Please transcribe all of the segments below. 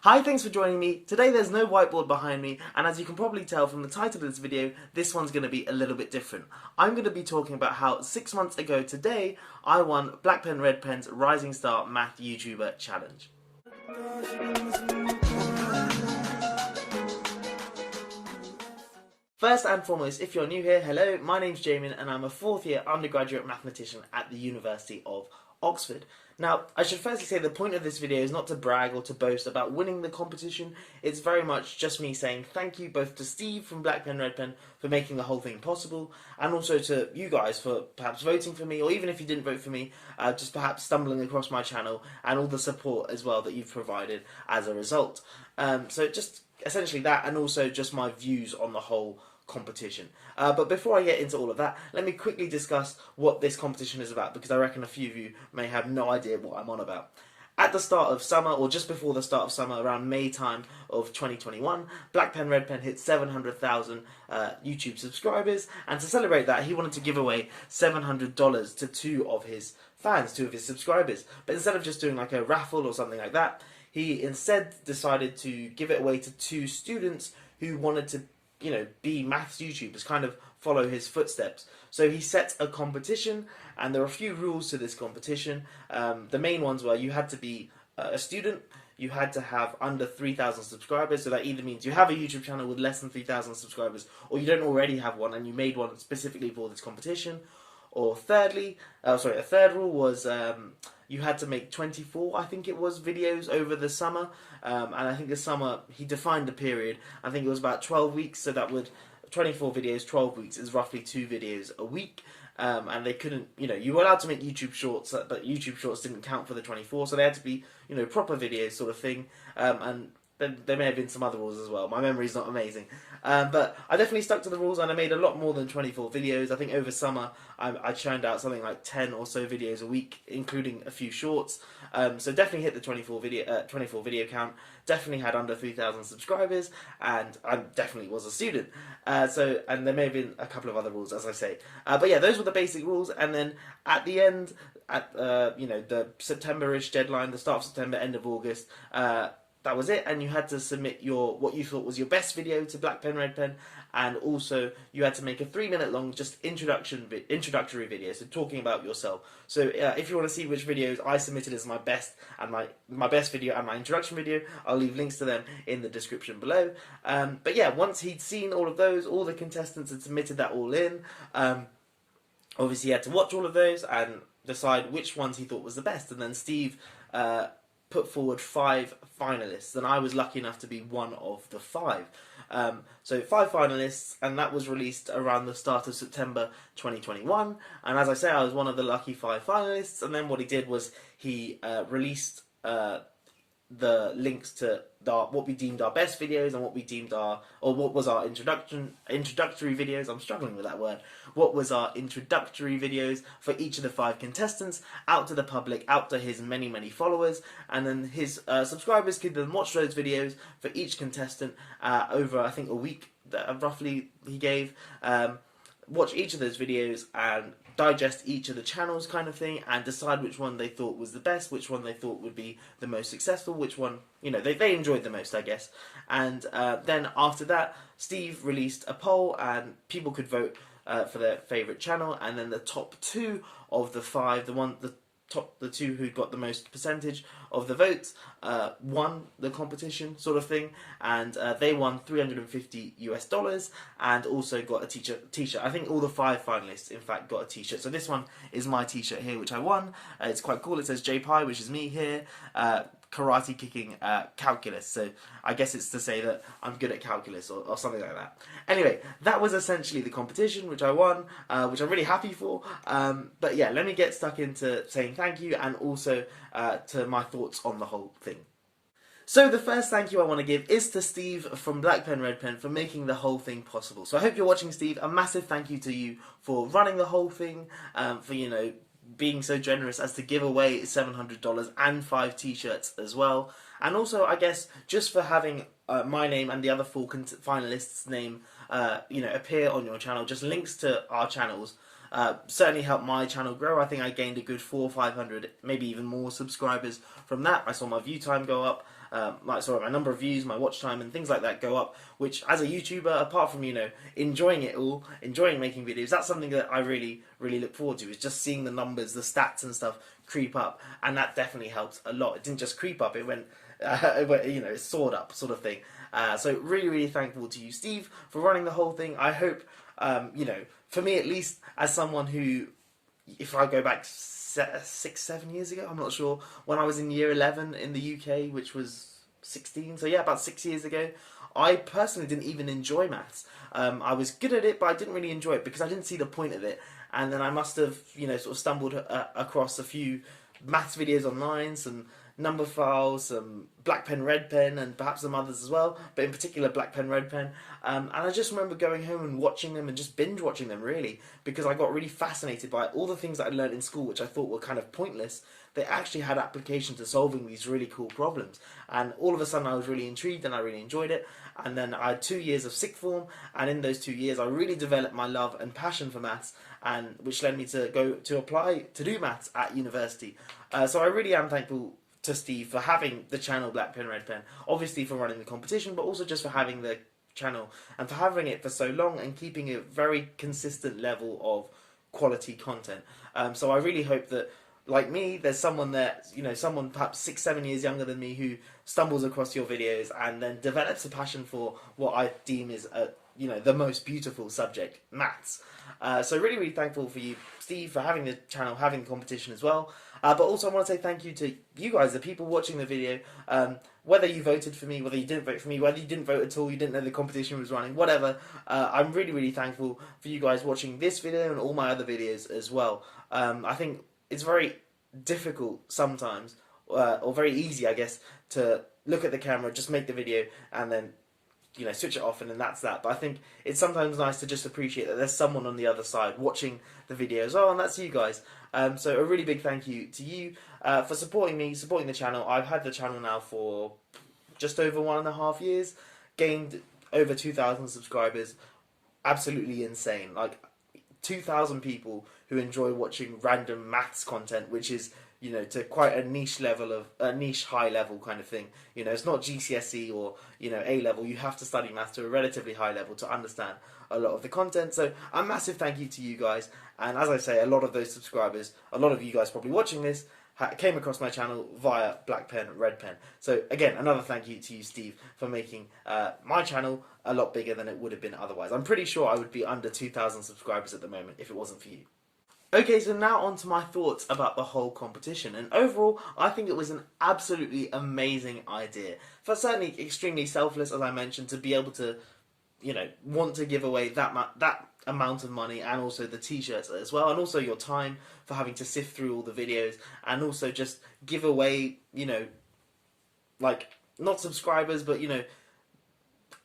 Hi, thanks for joining me. Today there's no whiteboard behind me, and as you can probably tell from the title of this video, this one's going to be a little bit different. I'm going to be talking about how 6 months ago today, I won Blackpenredpen's Rising Star Math YouTuber Challenge. First and foremost, if you're new here, hello, my name's Jamin and I'm a 4th year undergraduate mathematician at the University of Oxford. Now, I should firstly say the point of this video is not to brag or to boast about winning the competition. It's very much just me saying thank you both to Steve from Blackpenredpen for making the whole thing possible, and also to you guys for perhaps voting for me, or even if you didn't vote for me, just perhaps stumbling across my channel and all the support as well that you've provided as a result. So just essentially that, and also just my views on the whole competition. But before I get into all of that, let me quickly discuss what this competition is about, because I reckon a few of you may have no idea what I'm on about. At the start of summer, or just before the start of summer, around May time of 2021, Blackpenredpen hit 700,000 YouTube subscribers, and to celebrate that, he wanted to give away $700 to two of his subscribers. But instead of just doing like a raffle or something like that, he instead decided to give it away to two students who wanted to be maths YouTubers, kind of follow his footsteps. So he set a competition, and there are a few rules to this competition. The main ones were you had to be a student, you had to have under 3,000 subscribers, so that either means you have a YouTube channel with less than 3,000 subscribers, or you don't already have one and you made one specifically for this competition. Or thirdly, a third rule was you had to make 24, I think it was, videos over the summer. And I think the summer, he defined the period, I think it was about 12 weeks, so that would, 24 videos, 12 weeks is roughly 2 videos a week. And they couldn't, you were allowed to make YouTube shorts, but YouTube shorts didn't count for the 24, so they had to be, proper videos sort of thing. And there may have been some other rules as well. My memory's not amazing. But I definitely stuck to the rules, and I made a lot more than 24 videos. I think over summer I churned out something like 10 or so videos a week, including a few shorts. So definitely hit the 24 video count. Definitely had under 3,000 subscribers, and I definitely was a student. And there may have been a couple of other rules, as I say. But yeah, those were the basic rules. And then at the end, at the September-ish deadline, the start of September, end of August, that was it, and you had to submit what you thought was your best video to Blackpenredpen, and also you had to make a 3-minute long just introductory video, so talking about yourself. So if you want to see which videos I submitted as my best and my best video and my introduction video, I'll leave links to them in the description below. But yeah, once he'd seen all of those, all the contestants had submitted that all in. Obviously, he had to watch all of those and decide which ones he thought was the best, and then Steve put forward 5 finalists, and I was lucky enough to be one of the 5. So 5 finalists, and that was released around the start of September 2021. And as I say, I was one of the lucky 5 finalists. And then what he did was he released the links to what we deemed our best videos, and what we deemed what was our introductory videos. I'm struggling with that word. What was our introductory videos for each of the 5 contestants out to the public, out to his many followers, and then his subscribers could then watch those videos for each contestant over, I think, a week that roughly he gave. Watch each of those videos and digest each of the channels, kind of thing, and decide which one they thought was the best, which one they thought would be the most successful, which one they enjoyed the most, I guess. And then after that, Steve released a poll, and people could vote for their favourite channel, and then the top 2 of the 5, the 2 who got the most percentage of the votes won the competition, sort of thing, and they won $350 and also got a t-shirt. I think all the 5 finalists, in fact, got a t-shirt. So this one is my t-shirt here, which I won. It's quite cool. It says JPie, which is me here. Karate kicking calculus, so I guess it's to say that I'm good at calculus or something like that. Anyway, that was essentially the competition, which I won, which I'm really happy for. But yeah, let me get stuck into saying thank you, and also to my thoughts on the whole thing. So the first thank you I want to give is to Steve from Blackpenredpen for making the whole thing possible. So I hope you're watching, Steve. A massive thank you to you for running the whole thing, for being so generous as to give away $700 and 5 t-shirts as well, and also I guess just for having my name and the other 4 finalists' name appear on your channel. Just links to our channels certainly helped my channel grow. I think I gained a good 400 or 500, maybe even more subscribers from that. I saw my view time go up, my number of views, my watch time, and things like that go up. Which, as a YouTuber, apart from enjoying it all, enjoying making videos, that's something that I really look forward to. Is just seeing the numbers, the stats, and stuff creep up, and that definitely helps a lot. It didn't just creep up; it went, it soared up, sort of thing. So really thankful to you, Steve, for running the whole thing. I hope, for me at least, as someone who, if I go back 6-7 years ago, I'm not sure, when I was in year 11 in the UK, which was 16, so yeah, about 6 years ago, I personally didn't even enjoy maths. I was good at it, but I didn't really enjoy it because I didn't see the point of it. And then I must have, sort of stumbled across a few maths videos online, some number files, some Blackpenredpen, and perhaps some others as well, but in particular Blackpenredpen. And I just remember going home and watching them and just binge watching them, really, because I got really fascinated by all the things that I learned in school, which I thought were kind of pointless. They actually had application to solving these really cool problems. And all of a sudden I was really intrigued and I really enjoyed it. And then I had 2 years of sixth form, and in those 2 years I really developed my love and passion for maths, and which led me to go to apply to do maths at university. So I really am thankful to Steve for having the channel Blackpenredpen, obviously for running the competition, but also just for having the channel and for having it for so long and keeping a very consistent level of quality content. So I really hope that, like me, there's someone there, someone perhaps 6-7 years younger than me who stumbles across your videos and then develops a passion for what I deem is the most beautiful subject, maths. So really thankful for you, Steve, for having the channel, having the competition as well. But also I want to say thank you to you guys, the people watching the video, whether you voted for me, whether you didn't vote for me, whether you didn't vote at all, you didn't know the competition was running, whatever. I'm really thankful for you guys watching this video and all my other videos as well. I think it's very difficult sometimes, or very easy, I guess, to look at the camera, just make the video, and then switch it off, and then that's that. But I think it's sometimes nice to just appreciate that there's someone on the other side watching the videos. Oh, and that's you guys. So a really big thank you to you for supporting me, supporting the channel. I've had the channel now for just over 1.5 years, gained over 2,000 subscribers. Absolutely insane. Like 2,000 people who enjoy watching random maths content, which is to quite a niche level of a niche high level kind of thing. It's not GCSE or A level. You have to study maths to a relatively high level to understand a lot of the content. So a massive thank you to you guys. And as I say, a lot of those subscribers, a lot of you guys probably watching this, came across my channel via Blackpenredpen. So again, another thank you to you, Steve, for making my channel a lot bigger than it would have been otherwise. I'm pretty sure I would be under 2,000 subscribers at the moment if it wasn't for you. Okay, so now on to my thoughts about the whole competition. And overall, I think it was an absolutely amazing idea. For certainly extremely selfless, as I mentioned, to be able to, want to give away that amount of money, and also the t-shirts as well, and also your time for having to sift through all the videos, and also just give away, like, not subscribers, but,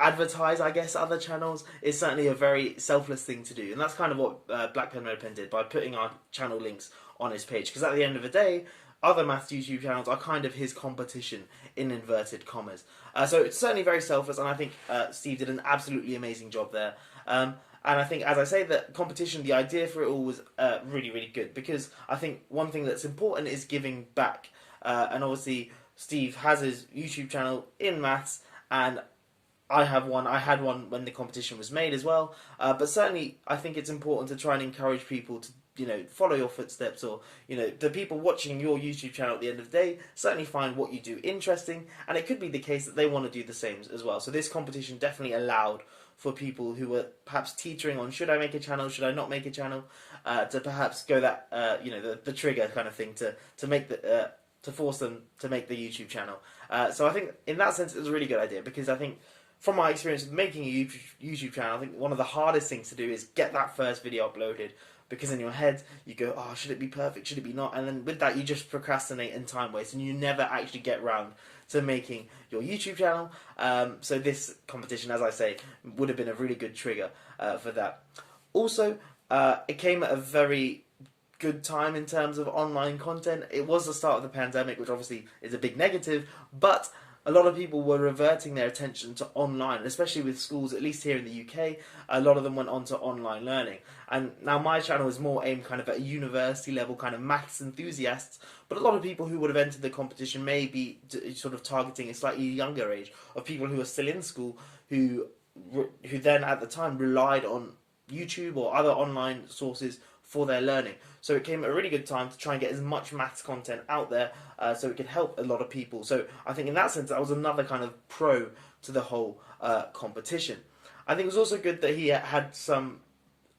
advertise, I guess, other channels is certainly a very selfless thing to do. And that's kind of what Blackpenredpen did by putting our channel links on his page. Because at the end of the day, other maths YouTube channels are kind of his competition, in inverted commas. So it's certainly very selfless, and I think Steve did an absolutely amazing job there. And I think, as I say, the competition, the idea for it all was really good. Because I think one thing that's important is giving back. And obviously, Steve has his YouTube channel in maths, and I had one when the competition was made as well, but certainly I think it's important to try and encourage people to, follow your footsteps, or, the people watching your YouTube channel at the end of the day certainly find what you do interesting, and it could be the case that they want to do the same as well. So this competition definitely allowed for people who were perhaps teetering on, should I make a channel, should I not make a channel, to perhaps go that, the trigger kind of thing to make the, to force them to make the YouTube channel. So I think in that sense it was a really good idea, because I think, from my experience of making a YouTube channel, I think one of the hardest things to do is get that first video uploaded, because in your head you go, oh, should it be perfect, should it be not, and then with that you just procrastinate and time waste, and you never actually get round to making your YouTube channel. So this competition, as I say, would have been a really good trigger for that. Also, it came at a very good time in terms of online content. It was the start of the pandemic, which obviously is a big negative, but a lot of people were reverting their attention to online, especially with schools, at least here in the UK. A lot of them went on to online learning. And now my channel is more aimed kind of at a university level kind of maths enthusiasts, but a lot of people who would have entered the competition may be sort of targeting a slightly younger age of people who are still in school who then at the time relied on YouTube or other online sources for their learning. So it came at a really good time to try and get as much maths content out there so it could help a lot of people. So I think in that sense that was another kind of pro to the whole competition. I think it was also good that he had some,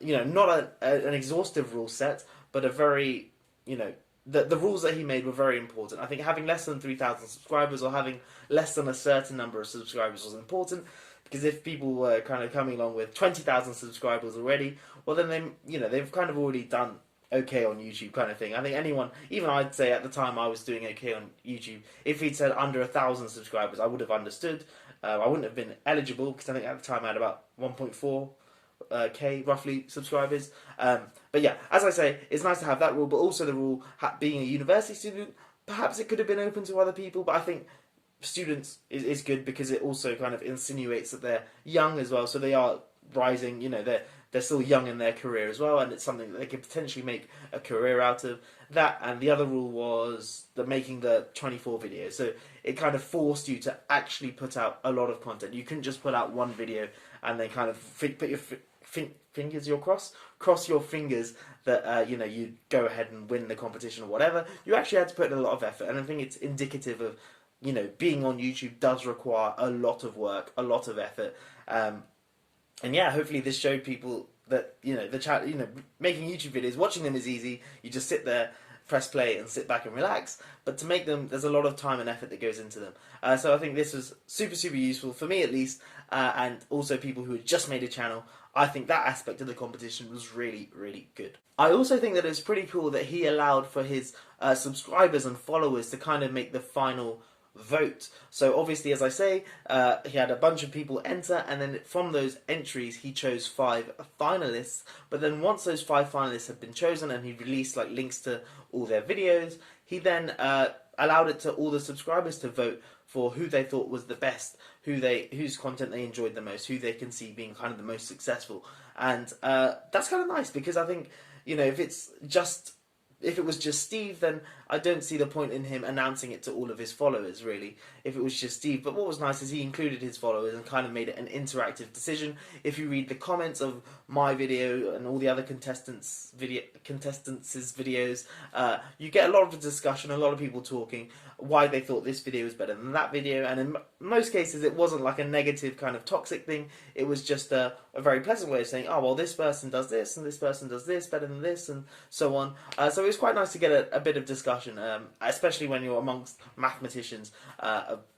not an exhaustive rule set, but a very, the rules that he made were very important. I think having less than 3,000 subscribers or having less than a certain number of subscribers was important, because if people were kind of coming along with 20,000 subscribers already, well then they've kind of already done okay on YouTube kind of thing. I think anyone, even I'd say at the time I was doing okay on YouTube, if he'd said under 1,000 subscribers, I would have understood. I wouldn't have been eligible, because I think at the time I had about 1.4 K roughly subscribers. But yeah, as I say, it's nice to have that rule, but also the rule being a university student, perhaps it could have been open to other people, but I think students is good because it also kind of insinuates that they're young as well, so they are rising, they're still young in their career as well, and it's something that they could potentially make a career out of. That, and the other rule was making the 24 videos, so it kind of forced you to actually put out a lot of content. You couldn't just put out one video and then kind of put your fingers, cross your fingers that you'd go ahead and win the competition or whatever. You actually had to put in a lot of effort, and I think it's indicative of being on YouTube does require a lot of work, a lot of effort, and yeah, hopefully this showed people that making YouTube videos, watching them is easy. You just sit there, press play, and sit back and relax. But to make them, there's a lot of time and effort that goes into them. So I think this was super useful for me at least, and also people who had just made a channel. I think that aspect of the competition was really good. I also think that it's pretty cool that he allowed for his subscribers and followers to kind of make the final vote. So obviously, as I say, he had a bunch of people enter, and then from those entries he chose 5 finalists. But then once those 5 finalists had been chosen and he released links to all their videos, he then allowed it to all the subscribers to vote for who they thought was the best, whose content they enjoyed the most, who they can see being kind of the most successful. And that's kind of nice, because I think if it was just Steve, then I don't see the point in him announcing it to all of his followers, really, if it was just Steve. But what was nice is he included his followers and kind of made it an interactive decision. If you read the comments of my video and all the other contestants' videos, you get a lot of discussion, a lot of people talking why they thought this video was better than that video, and in most cases it wasn't like a negative kind of toxic thing. It was just a very pleasant way of saying, oh well, this person does this and this person does this better than this, and so on. So it was quite nice to get a bit of discussion, especially when you're amongst mathematicians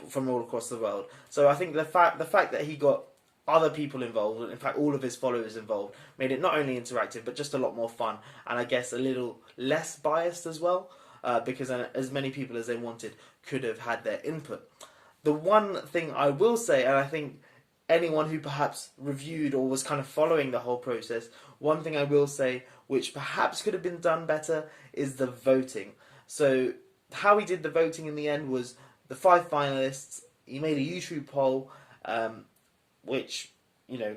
from all across the world. So I think the fact that he got other people involved, in fact all of his followers involved, made it not only interactive but just a lot more fun, and I guess a little less biased as well, because as many people as they wanted could have had their input. The one thing I will say, and I think anyone who perhaps reviewed or was kind of following the whole process, one thing I will say which perhaps could have been done better is the voting. So how he did the voting in the end was the 5 finalists, he made a YouTube poll, which, you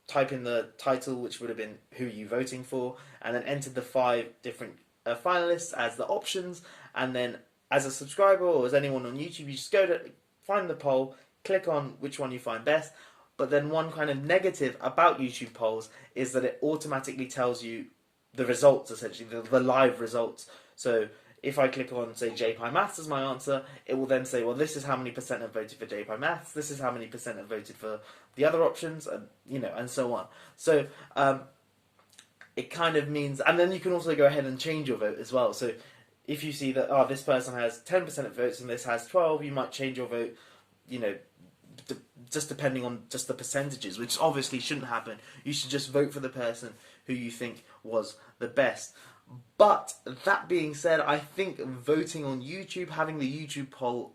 type in the title, which would have been who are you voting for, and then entered the 5 different finalists as the options, and then as a subscriber or as anyone on YouTube, you just go to find the poll, click on which one you find best. But then one kind of negative about YouTube polls is that it automatically tells you the results, essentially, the live results. So if I click on, say, JPy Maths as my answer, it will then say, well, this is how many % have voted for JPy Maths, this is how many % have voted for the other options, and and so on. So it kind of means, and then you can also go ahead and change your vote as well. So if you see that, oh, this person has 10% of votes and this has 12, you might change your vote, just depending on just the percentages, which obviously shouldn't happen. You should just vote for the person who you think was the best. But that being said, I think voting on YouTube, having the YouTube poll,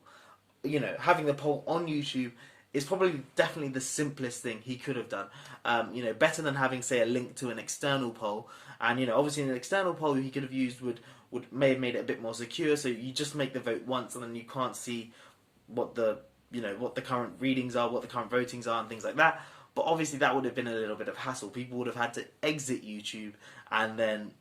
having the poll on YouTube is probably definitely the simplest thing he could have done. Better than having, say, a link to an external poll. And obviously an external poll he could have used may have made it a bit more secure. So you just make the vote once, and then you can't see what the what the current readings are, what the current votings are, and things like that. But obviously that would have been a little bit of hassle. People would have had to exit YouTube, and then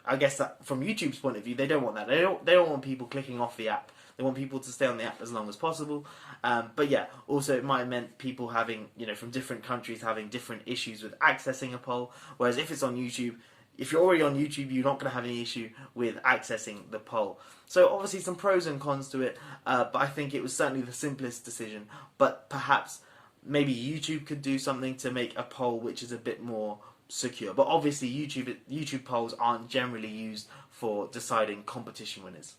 I guess that from YouTube's point of view, they don't want that. They don't want people clicking off the app. They want people to stay on the app as long as possible. But yeah, also it might have meant people having from different countries having different issues with accessing a poll. Whereas if it's on YouTube, if you're already on YouTube, you're not going to have any issue with accessing the poll. So obviously some pros and cons to it, but I think it was certainly the simplest decision. But perhaps maybe YouTube could do something to make a poll which is a bit more secure. But obviously YouTube polls aren't generally used for deciding competition winners.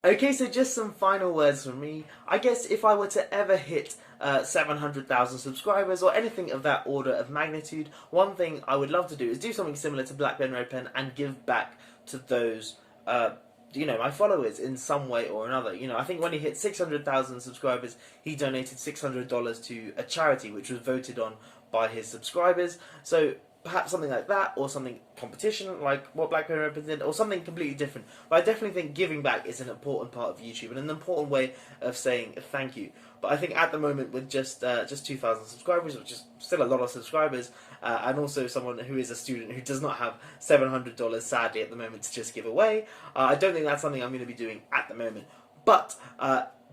Okay, so just some final words from me. I guess if I were to ever hit 700,000 subscribers or anything of that order of magnitude, one thing I would love to do is do something similar to Blackpenredpen and give back to those, my followers in some way or another. I think when he hit 600,000 subscribers, he donated $600 to a charity which was voted on by his subscribers. So perhaps something like that, or something competition like what Blackpenredpen did, or something completely different. But I definitely think giving back is an important part of YouTube and an important way of saying thank you. But I think at the moment with just 2,000 subscribers, which is still a lot of subscribers, and also someone who is a student who does not have $700 sadly at the moment to just give away, I don't think that's something I'm going to be doing at the moment. But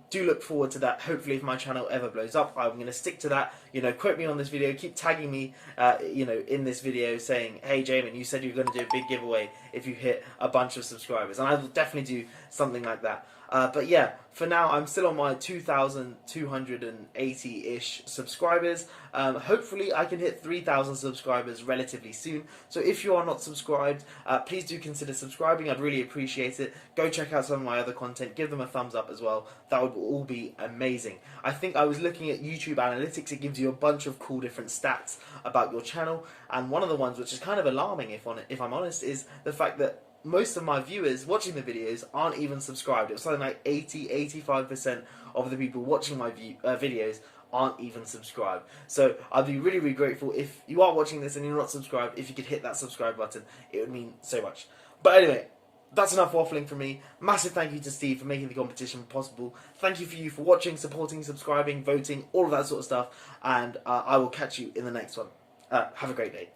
do look forward to that. Hopefully if my channel ever blows up, I'm going to stick to that. Quote me on this video, keep tagging me in this video saying, hey Jamin, you said you were going to do a big giveaway if you hit a bunch of subscribers, and I will definitely do something like that. But yeah, for now I'm still on my 2,280-ish subscribers. Hopefully I can hit 3,000 subscribers relatively soon. So if you are not subscribed, please do consider subscribing. I'd really appreciate it. Go check out some of my other content. Give them a thumbs up as well. That would all be amazing. I think I was looking at YouTube Analytics. It gives you a bunch of cool different stats about your channel. And one of the ones which is kind of alarming, if I'm honest, is the fact that most of my viewers watching the videos aren't even subscribed. It was something like 80-85% of the people watching my videos aren't even subscribed. So I'd be really, really grateful if you are watching this and you're not subscribed, if you could hit that subscribe button. It would mean so much. But anyway, that's enough waffling from me. Massive thank you to Steve for making the competition possible. Thank you for watching, supporting, subscribing, voting, all of that sort of stuff. And I will catch you in the next one. Have a great day.